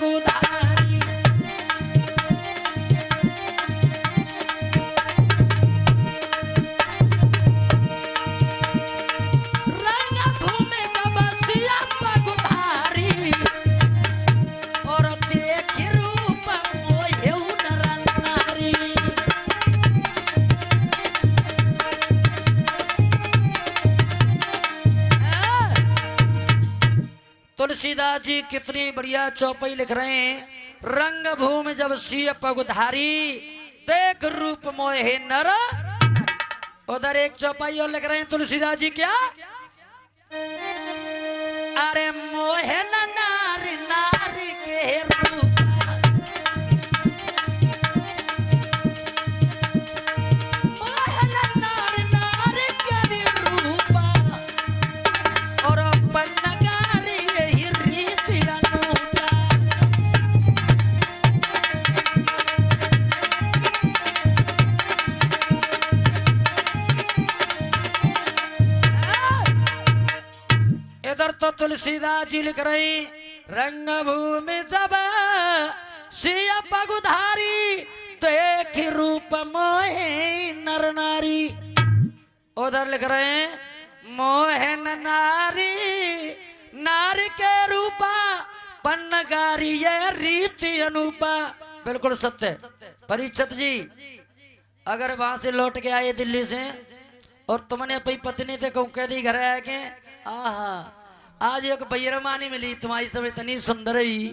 पगुधारी। रंगभूमि जब सिया पगुधारी और देखी रूप मोहे नर नारी। तुलसीदास जी कितनी बढ़िया चौपाई लिख रहे हैं। रंगभूमि जब सिय पगुधारी देख रूप मोहे नर। उधर एक चौपाई और लिख रहे हैं तुलसीदास जी क्या, अरे मोहे न नारी नारी के रूप। मोहे न नारी नारी के रूप और पन्नगारी यही रीति अनूठा। इधर तो तुलसीदास जी लिख रही रंगभूमि जब सिय पगुधारी देख रूप मोहे नर नारी। उधर लिख रहे हैं मोहे न नारी नारी के रूपा पन्नगारी ये रीति अनूपा। बिल्कुल सत्य। परीक्षित जी अगर वहां से लौट के आए दिल्ली से और तुमने अपनी पत्नी से कहूं कह दी घर आया के आहा आज एक बैरमानी मिली तुम्हारी सब इतनी सुंदर ही,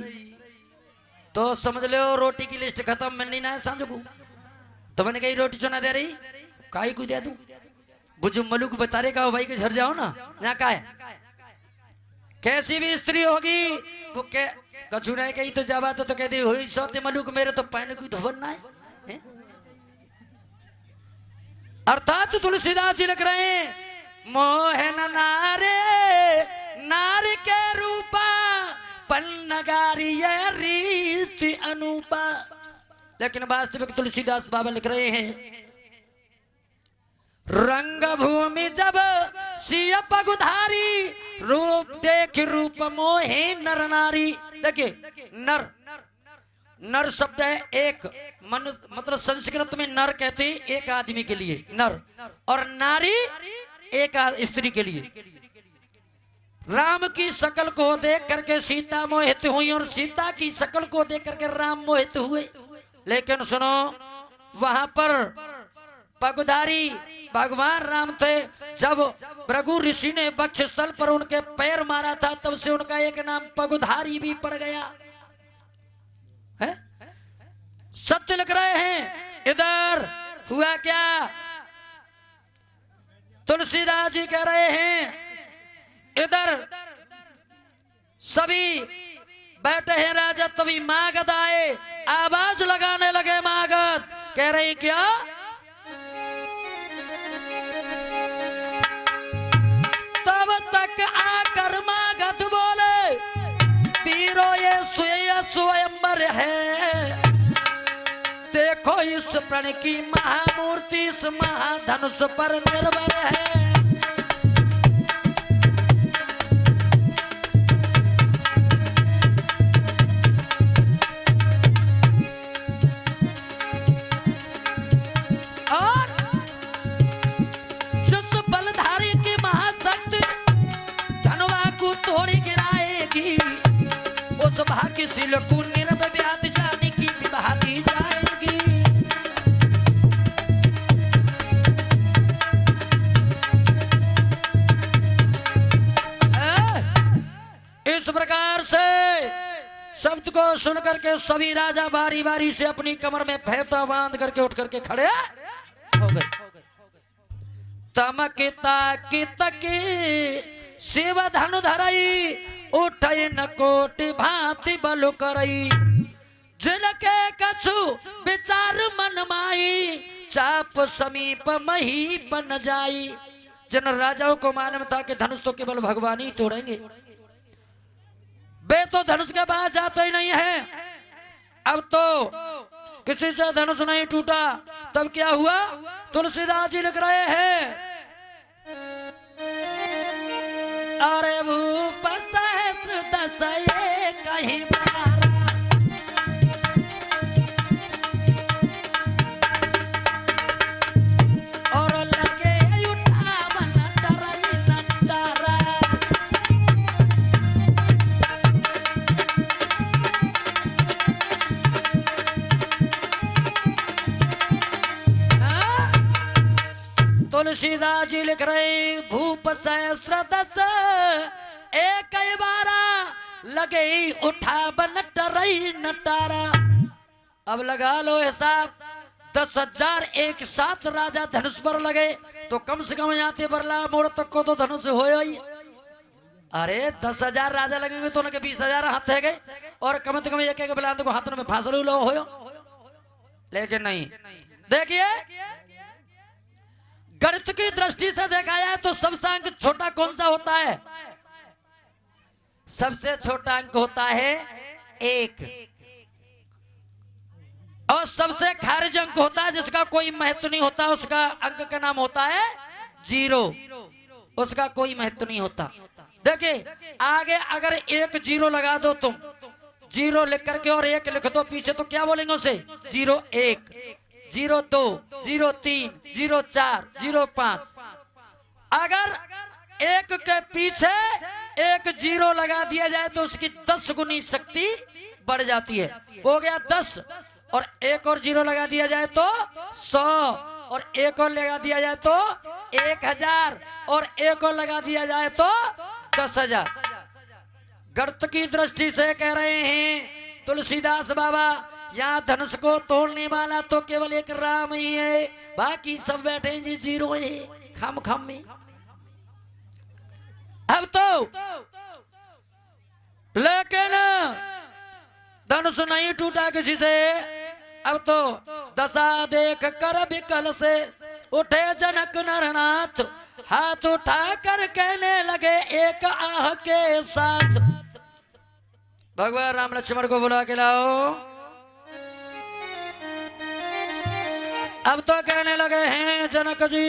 तो समझ लो रोटी की लिस्ट खत्म, मिलनी ना है सांझ को। तुमने कही रोटी चुना दे रही काई को दे दूं बुझु मलुक बता रहे का भाई के घर जाओ ना यहाँ का है। कैसी भी स्त्री होगी वो कछु नहीं कही तो जावा तो कहती हुई सौते मलुक मेरे तो पैन कोई धोवन ना है? अर्थात तुलसीदास जी लिख रहे हैं मोहन नारे नारी के रूपा पन्नगारी ये रीति अनूपा। लेकिन वास्तविक तुलसीदास बाबा लिख रहे हैं रंगभूमि जब सिय पगुधारी रूप देख रूप मोहे नर नारी। देखिए नर नर शब्द है एक मनुष्य, मतलब संस्कृत में नर कहते हैं एक आदमी के लिए नर, और नारी एक स्त्री के लिए। राम की शकल को देख करके सीता मोहित हुई और सीता की शकल को देख करके राम मोहित हुए। लेकिन सुनो वहां पर पगुधारी भगवान राम थे। जब भृगु ऋषि ने वक्ष स्थल पर उनके पैर मारा था तब से उनका एक नाम पगुधारी भी पड़ गया है। सत्य लिख रहे हैं। इधर हुआ क्या तुलसीदास जी कह रहे हैं इधर सभी बैठे हैं राजा, तभी मागध आए, आवाज लगाने लगे। मागध कह रहे क्या तब तक आकर मागध बोले वीरो ये स्वयंवर है। देखो इस प्रण की महामूर्ति इस महाधनुष पर निर्भर है। और जिस बलधारी की महाशक्ति धनुआ को तोड़ी गिराएगी उस भाग्यशील को निर्व्याध जाने की विवाह दी जाएगी। इस प्रकार से शब्द को सुन करके सभी राजा बारी बारी से अपनी कमर में फेंटा बांध करके उठ करके खड़े हो गए। तमकिता की तकी शिव धनु धरई उठई न कोटि भांति बलु करई। जिनके कछु विचार मन माई चाप समीप मही बन जाई। जिन राजाओं को मालूम था कि धनुष तो केवल भगवान ही तोड़ेंगे, वे तो धनुष के बाद जाते ही नहीं है। अब तो किसी से धनुष नहीं टूटा। तब क्या हुआ तुलसीदास जी लिख रहे हैं अरे भूप सहस्र दस कहीं बारा लिख रहे भूप सहस्र दस एक बारा लगे उठा बनट रही नटारा। अब लगा लो हिसाब 10,000 एक साथ राजा धनुष पर लगे तो कम से कम यहाँ ते बरला मोड़ तक को तो धनुष हो ही। अरे 10,000 राजा लगेंगे तो उनके 20,000 हाथ है गए और कम से कम एक एक बिलांत को हाथ में फांसलू लो हो। लेकिन नहीं, देखिए गणित की दृष्टि से देखा जाए तो सबसे अंक छोटा कौन सा होता है? सबसे छोटा अंक होता है 1 और सबसे खारिज अंक होता है जिसका कोई महत्व नहीं होता, उसका अंक का नाम होता है 0, उसका कोई महत्व नहीं होता। देखिए आगे अगर 1 0 लगा दो तुम, 0 लिख करके और 1 लिख दो पीछे तो क्या बोलेंगे उसे? 0 1 0 2 0 3 0 4 0 5। अगर 1 के पीछे 1 0 लगा दिया जाए तो उसकी 10 गुनी शक्ति बढ़ जाती है। हो गया 10 और 1 और 0 लगा दिया जाए तो 100 और 1 और लगा दिया जाए तो 1000 और 1 और लगा दिया जाए तो 10,000। गणित की दृष्टि से कह रहे हैं तुलसीदास बाबा यहाँ धनुष को तोड़ने वाला तो केवल एक राम ही है, बाकी सब बैठे जी 0 है खम खम में। अब तो लेकिन धनुष नहीं टूटा किसी से। अब तो दशा देख कर विकल से उठे जनक नरनाथ, हाथ उठा कर कहने लगे एक आह के साथ, भगवान राम लक्ष्मण को बुला के लाओ। अब तो कहने लगे हैं जनक जी,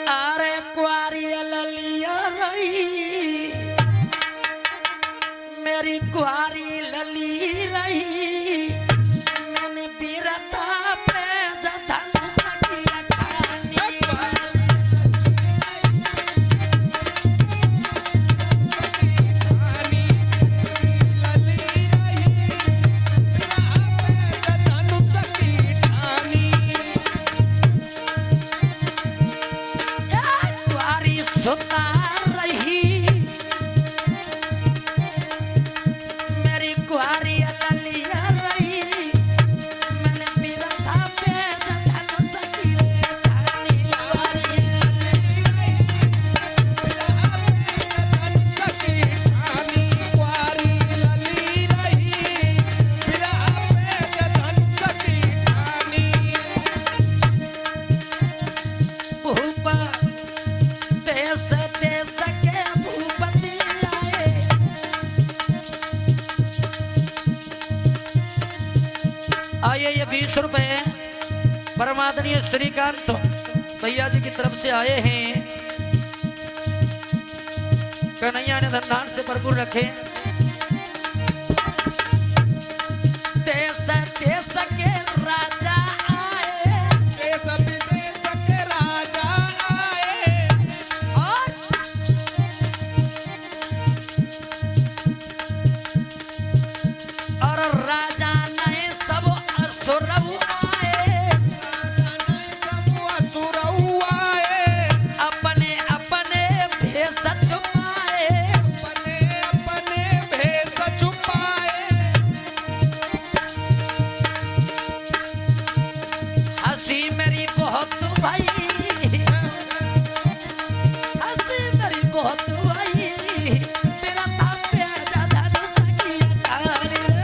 अरे कुआरी ललिया रही, मेरी कुआरी लली रही, मैंने बीरता पे आइए ये 20 रुपए परमादरणीय श्रीकांत भैया जी की तरफ से आए हैं। कन्हैया ने धनधान से भरपूर रखे। देश देश के राजा आए, देश विदेश के राजा आए, और राजा नए सब असुरऊ आए, सब असुर आए, अपने अपने भेष छुपाए, अपने अपने भेष छुपाए, हंसी मेरी बहुत भाई, हंसी मेरी बहुत भाई, मेरा था प्यारा धनुष की अटारी रे।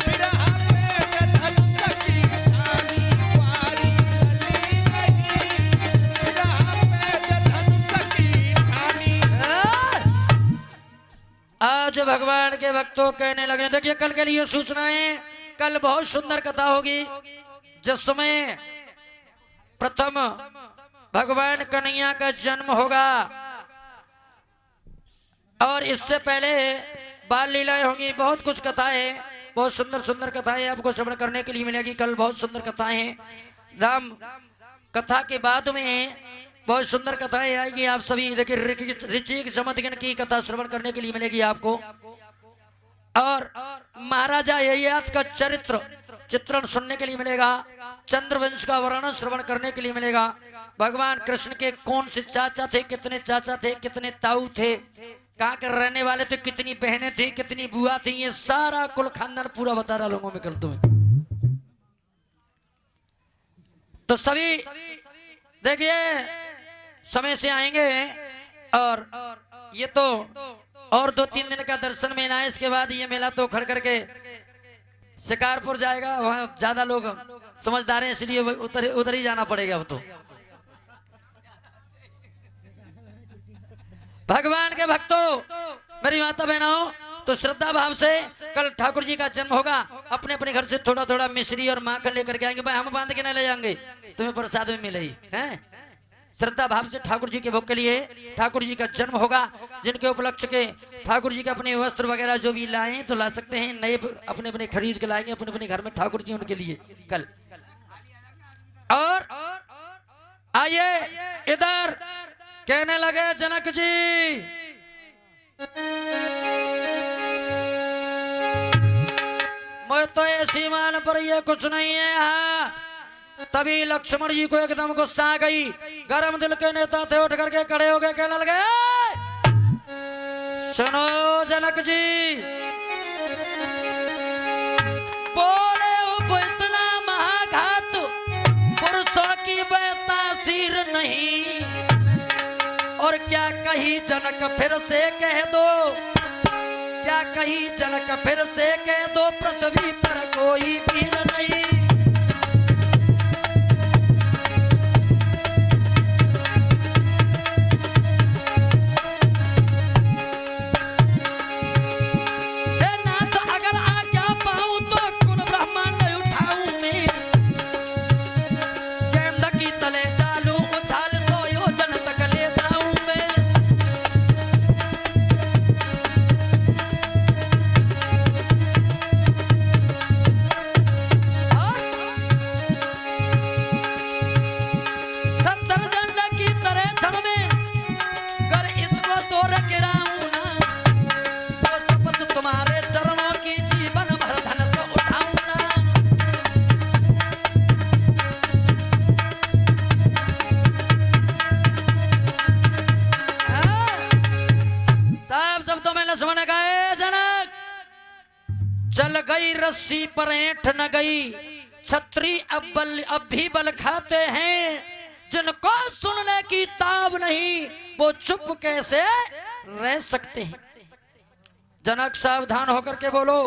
बिरहा पे धनुष की ठानी, कुआरी लली रही, बिरहा पे धनुष की ठानी। आज भगवान के भक्तों कहने लगे, देखिए कल के लिए सूचनाएं, कल बहुत सुंदर कथा होगी जिसमें प्रथम भगवान कन्हैया का जन्म होगा और इससे पहले बाल लीलाएं होंगी। बहुत कुछ कथाएं, बहुत सुंदर सुंदर कथाएं आपको श्रवण करने के लिए मिलेगी। कल बहुत सुंदर कथाएं हैं। राम कथा के बाद में बहुत सुंदर कथाएं आएगी। आप सभी देखिए ऋचिक चमत्गण की कथा श्रवण करने के लिए मिलेगी आपको। और महाराजा ययाति का चरित्र चित्रण सुनने के लिए मिलेगा, चंद्रवंश का वर्णन श्रवण करने के लिए मिलेगा। भगवान कृष्ण के कौन से चाचा थे, कितने चाचा थे, कितने ताऊ थे, कहाँ के रहने वाले थे, कितनी बहनें थी, कितनी बुआ थी, ये सारा कुल खानदान पूरा बता रहा लोगों में कर तुम्हें। तो सभी देखिए समय से आएंगे और ये तो और 2-3 दिन का दर्शन मेला है। इसके बाद ये मेला तो खड़ करके शिकारपुर जाएगा, वहां ज्यादा लोग समझदार हैं इसलिए उधर ही जाना पड़ेगा। अब तो भगवान के भक्तों, मेरी माता बहनों, तो श्रद्धा भाव से कल ठाकुर जी का जन्म होगा। अपने अपने घर से थोड़ा थोड़ा मिश्री और माखन लेकर के आएंगे। भाई हम बांध के नहीं ले जाएंगे, तुम्हें प्रसाद में मिलेगी हैं। श्रद्धा भाव से ठाकुर जी के भोग के लिए ठाकुर जी का जन्म होगा। जिनके उपलक्ष्य के ठाकुर जी के अपने वस्त्र वगैरह जो भी लाए तो ला सकते हैं, नए अपने अपने खरीद के लाएंगे अपने अपने घर में ठाकुर जी उनके लिए कल। और आइए इधर कहने लगे जनक जी, मैं तो ऐसी मान पर ये कुछ नहीं है। हाँ, तभी लक्ष्मण जी को एकदम गुस्सा आ गई। गरम दिल के नेता थे, उठ करके खड़े हो गए, कहने लगे सुनो जनक जी, बोले हो इतना महाघात पुरुषों की बेतासीर नहीं। और क्या कही जनक फिर से कह दो, क्या कही जनक फिर से कह दो, पृथ्वी पर कोई वीर नहीं। नाथ अगर आज्ञा पाऊं तो कुल ब्रह्मांड उठाऊं मैं, गेंद की तले डालूं उछाल 100 योजन तक ले जाऊं मैं। चल गई रस्सी पर ऐंठ न गई, छतरी अब भी बल खाते हैं। जिनको सुनने की ताब नहीं, वो चुप कैसे रह सकते हैं। जनक सावधान होकर के बोलो,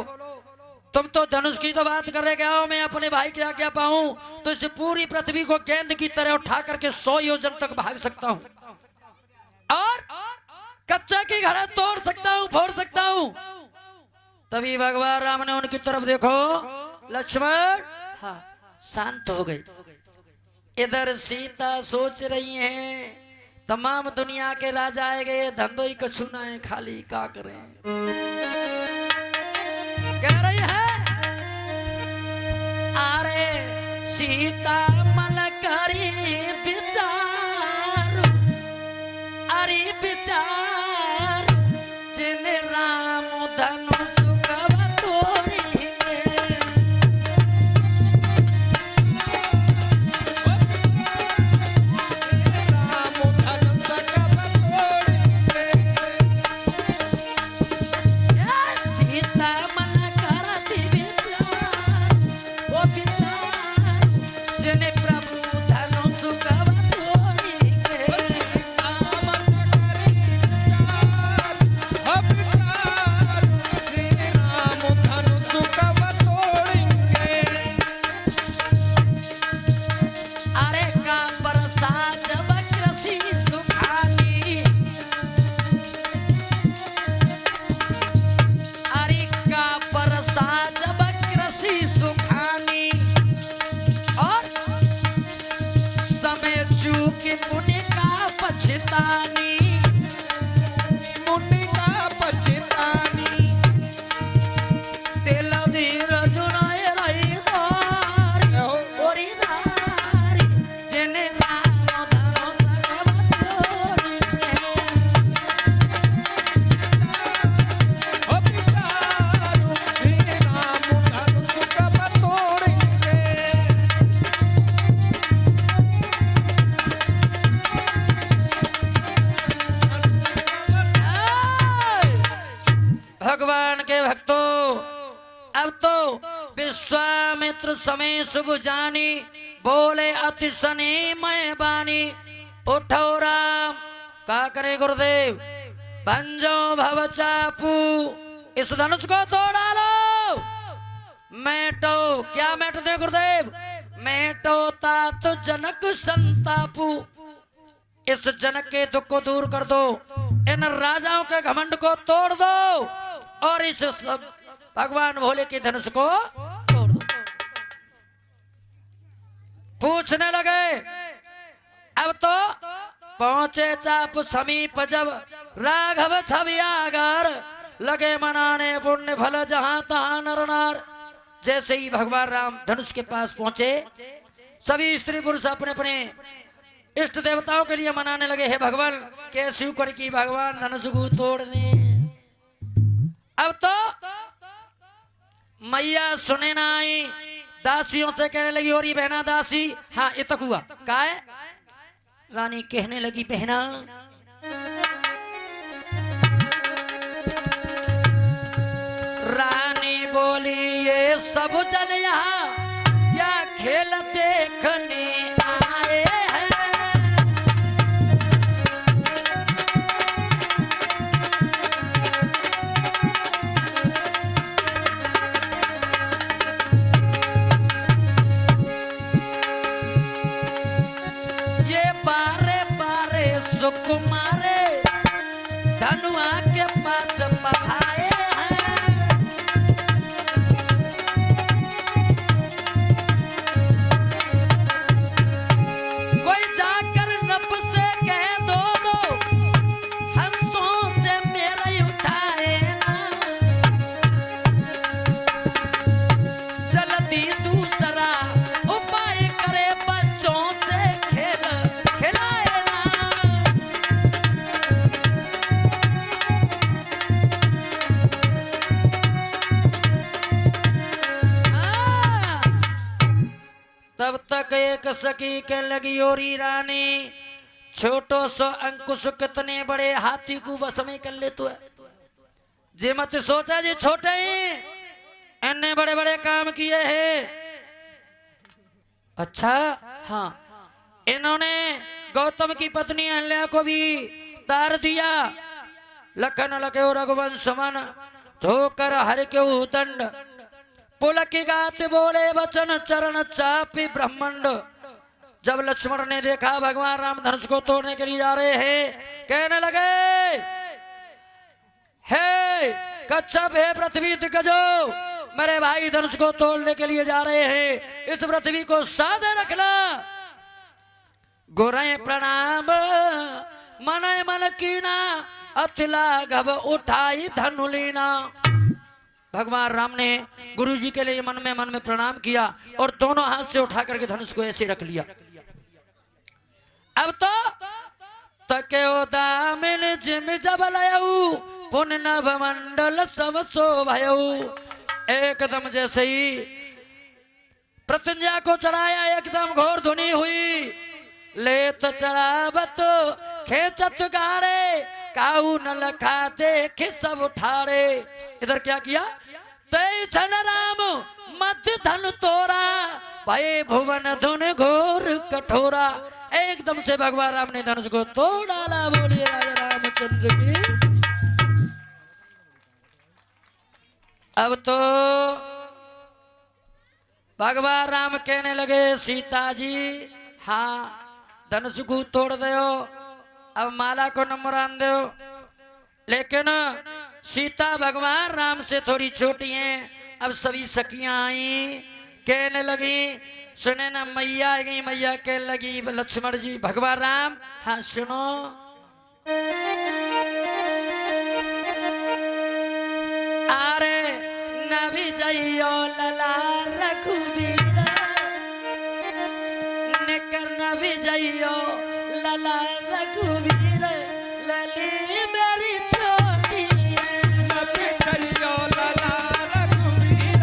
तुम तो धनुष की तो बात कर रहे, क्या हो मैं अपने भाई की आज्ञा पाऊं तो इस पूरी पृथ्वी को गेंद की तरह उठा करके 100 योजन तक भाग सकता हूं, और कच्चा की घड़ा तोड़ सकता हूं, फोड़ सकता हूं। तभी भगवान राम ने उनकी तरफ देखो, लक्ष्मण हाँ शांत हो गई। इधर सीता सोच रही हैं तमाम दुनिया के राजा आए गए, धंधो ही कछु ना है, खाली का करें। कह रही है अरे सीता मन करी विचार, अरे विचार जिन राम धनुष भक्तों, अब तो विश्वामित्र समय शुभ जानी, बोले अति सनी मैं बानी। उठो राम, का करे गुरुदेव, भंजो भव चापू, इस धनुष को तोड़ डालो। मैटो, क्या मैट दे गुरुदेव, मैटो तात जनक संतापू, इस जनक के दुख को दूर कर दो, इन राजाओं के घमंड को तोड़ दो और इस भगवान भोले के धनुष को तोड़ दो। पूछने लगे, अब तो पहुंचे चाप समीप, जब राघव छवि आगर, लगे मनाने पुण्य फल जहां तहां नर नार। जैसे ही भगवान राम धनुष के पास पहुंचे, सभी स्त्री पुरुष अपने अपने इष्ट देवताओं के लिए मनाने लगे, हे भगवान कैसे कर की भगवान धनुष को तोड़ दे। अब तो मैया सुने ना आई, दासियों से कहने लगी, और ये बहना दासी, हाँ ये तक हुआ का है। रानी कहने लगी, बहना रानी बोली, ये सब जन यहाँ या खेल देखने आए हैं। ये बारे बारे सुकुमारे धनुआ के पास पधाए हैं। कोई जाकर नप से कह दो, हंसों से मेरा उठाए ना, जल्दी दूसरा उपाय करे, बच्चों से खेल खिलाए ना। तब तक एक सखी के लगी, ओरी रानी छोटो सो अंकुश कितने बड़े हाथी को बस में कर ले तो है। जे मत सोचा जी छोटे ही इन्ने बड़े बड़े काम किए हैं। अच्छा हाँ, इन्होंने गौतम की पत्नी अहल्या को भी तार दिया। लखन लखे रघुवंश मन धोकर हर के दंड, पुलक गात बोले वचन चरण चापी ब्रह्मंड। जब लक्ष्मण ने देखा भगवान राम धनुष को तोड़ने के लिए जा रहे हैं, कहने लगे, हे कच्छप, हे पृथ्वी दिग्गजो, मेरे भाई धनुष को तोड़ने के लिए जा रहे हैं, इस पृथ्वी को सादे रखना। गोरे प्रणाम मन मन कीना, अतिला घब उठाई धनु लीना। भगवान राम ने गुरु जी के लिए मन में प्रणाम किया और दोनों हाथ से उठा करके धनुष को ऐसे रख लिया। अब तो तके दामिन जिम जब लयऊ, पुन नभ मंडल सब शोभयऊ। एकदम जैसे ही प्रत्यंजा को चढ़ाया, एकदम घोर धुनी हुई। लेत चढ़ावत खेचत गाड़े, काऊ न लखा देख सब उठाड़े। इधर क्या किया, तय छन राम मध्य धन तोरा, भाई भुवन धुन घोर कठोरा। एकदम से भगवान राम ने धनुष को तोड़ डाला। बोलिए राजा रामचंद्र की। अब तो भगवान राम कहने लगे, सीता जी हाँ धनुष को तोड़ दो, अब माला को नमरान दो। लेकिन सीता भगवान राम से थोड़ी छोटी हैं। अब सभी सखियां आई, कहने लगी, सुने ना मैया आ गई। मैया कहने लगी, लक्ष्मण जी भगवान राम हाँ सुनो, अरे नभी जइयो लला रघुवीर, निकर नभी जइयो लला रघुवीर, लली मेरी छोटी नभी जइयो लला रघुवीर,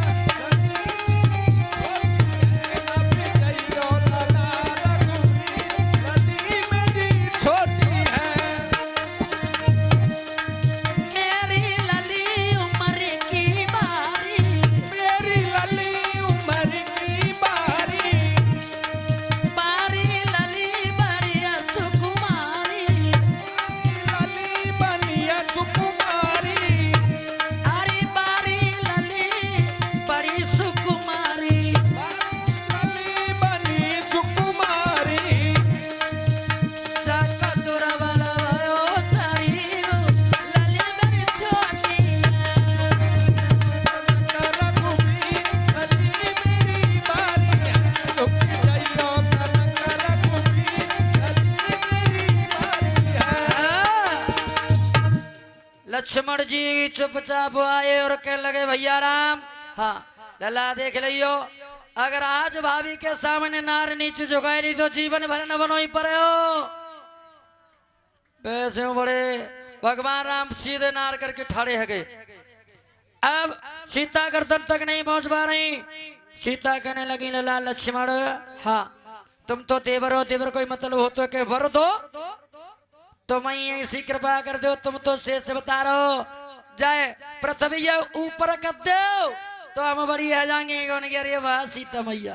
नभी जइयो लला रघुवीर, लली मेरी छोटी है। मेरी लली उम्र की लक्ष्मण जी चुपचाप आए और कहने लगे भैया राम, हाँ लला देख लियो, अगर आज भाभी के सामने नार नीचे झुकाई ली तो जीवन भर न बनो ही पड़े हो। वैसे बड़े भगवान राम सीधे नार करके ठाड़े है गए। अब सीता गर्दन तक नहीं पहुंच पा रही। सीता कहने लगी लला लक्ष्मण, हाँ तुम तो देवर हो, देवर कोई मतलब हो तो के वर दो, तो मैं ऐसी कृपा कर दो, तुम तो शेष बता रहे हो, जाए पृथ्वी ऊपर कर दो तो हम बड़ी है जाएंगे। अरे वाह सीता मैया,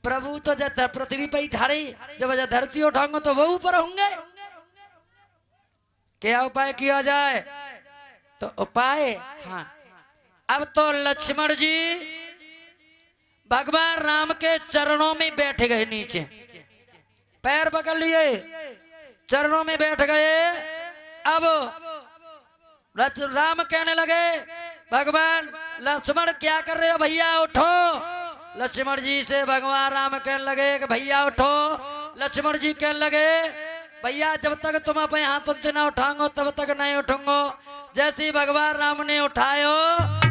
प्रभु तो जब पृथ्वी पे ही ठाड़े, जब धरती उठाऊंगा तो वो ऊपर होंगे। क्या उपाय किया जाए? तो उपाय, हाँ अब तो लक्ष्मण जी भगवान राम के चरणों में बैठ गए, नीचे पैर पकड़ लिए, चरणों में बैठ गए। अब राम कहने लगे भगवान लक्ष्मण क्या कर रहे हो भैया उठो। लक्ष्मण जी से भगवान राम कहने लगे कि भैया उठो। लक्ष्मण जी कहने लगे भैया जब तक तुम अपने हाथों से ना उठाओ तब तक नहीं उठूंगो। जैसे ही भगवान राम ने उठायो,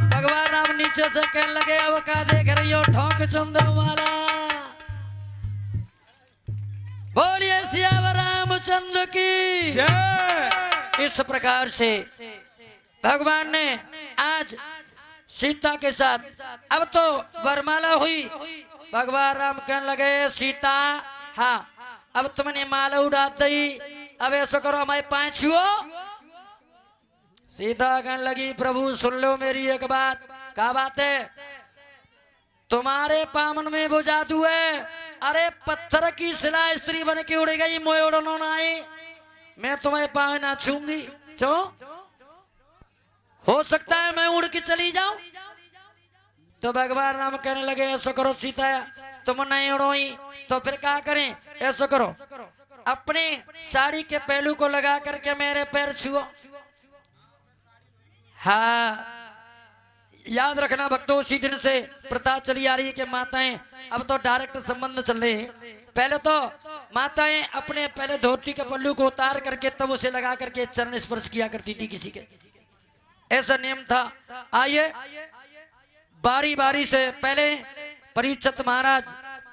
भगवान राम नीचे से कहने लगे अब क्या देख रही हो, ठोक चंदो वाला। बोलिए सियावर रामचंद्र की जय। इस प्रकार से भगवान ने आज सीता के साथ, अब तो वरमाला हुई। भगवान राम कहने लगे सीता, हाँ अब तुमने माला उड़ा दी, अब ऐसा करो हमारे पांव छुओ। सीता कहने लगी प्रभु सुन लो मेरी एक बात। क्या बात है? तुम्हारे पामन में वो जादू है। अरे पत्थर की शिला स्त्री बन के उड़ गई, मोए उड़नो ना आए, मैं तुम्हारे पाँव ना छूंगी। चो हो सकता है मैं उड़ के चली जाऊं। तो भगवान राम कहने लगे ऐसा करो सीता तुम नहीं उड़ोई तो फिर क्या करें, ऐसा करो अपने साड़ी के पहलू को लगा करके मेरे पैर छुओ। हाँ याद रखना भक्तों, उसी दिन से प्रथा चली आ रही है कि माताएं अब तो डायरेक्ट संबंध चल रहे हैं। पहले तो माताएं अपने पहले धोती के पल्लू को उतार करके तब उसे लगा करके चरण स्पर्श किया करती थी किसी के, ऐसा नियम था। आइए बारी बारी से पहले परीक्षित महाराज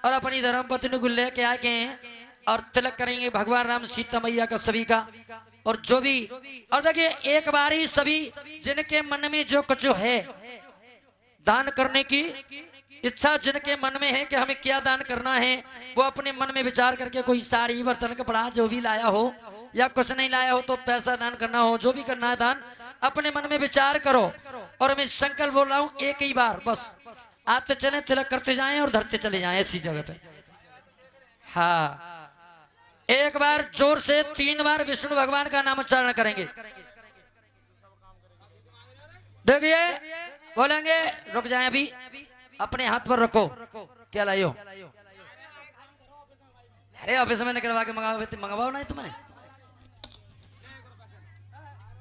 और अपनी धर्मपत्नी को लेके आके हैं और तिलक करेंगे भगवान राम सीता मैया का सभी का। और जो भी, और देखिए एक बारी सभी जिनके मन में जो कुछ है दान करने की इच्छा, जिनके मन में है कि हमें क्या दान करना है, वो अपने मन में विचार करके कोई साड़ी बर्तन कपड़ा जो भी लाया हो या कुछ नहीं लाया हो तो पैसा दान करना हो, जो भी करना है दान अपने मन में विचार करो। और मैं संकल्प बोल रहा हूं एक ही बार बस, आते चले तिलक करते जाएं और धरते चले जाएं ऐसी जगह पे। हाँ एक बार जोर से 3 बार विष्णु भगवान का नाम उच्चारण करेंगे। देखिए बोलेंगे रुक जाएं, अभी अपने हाथ पर रखो। क्या लाइयो? अरे ऑफिस में करवा के मंगवाओ नहीं तुम्हें।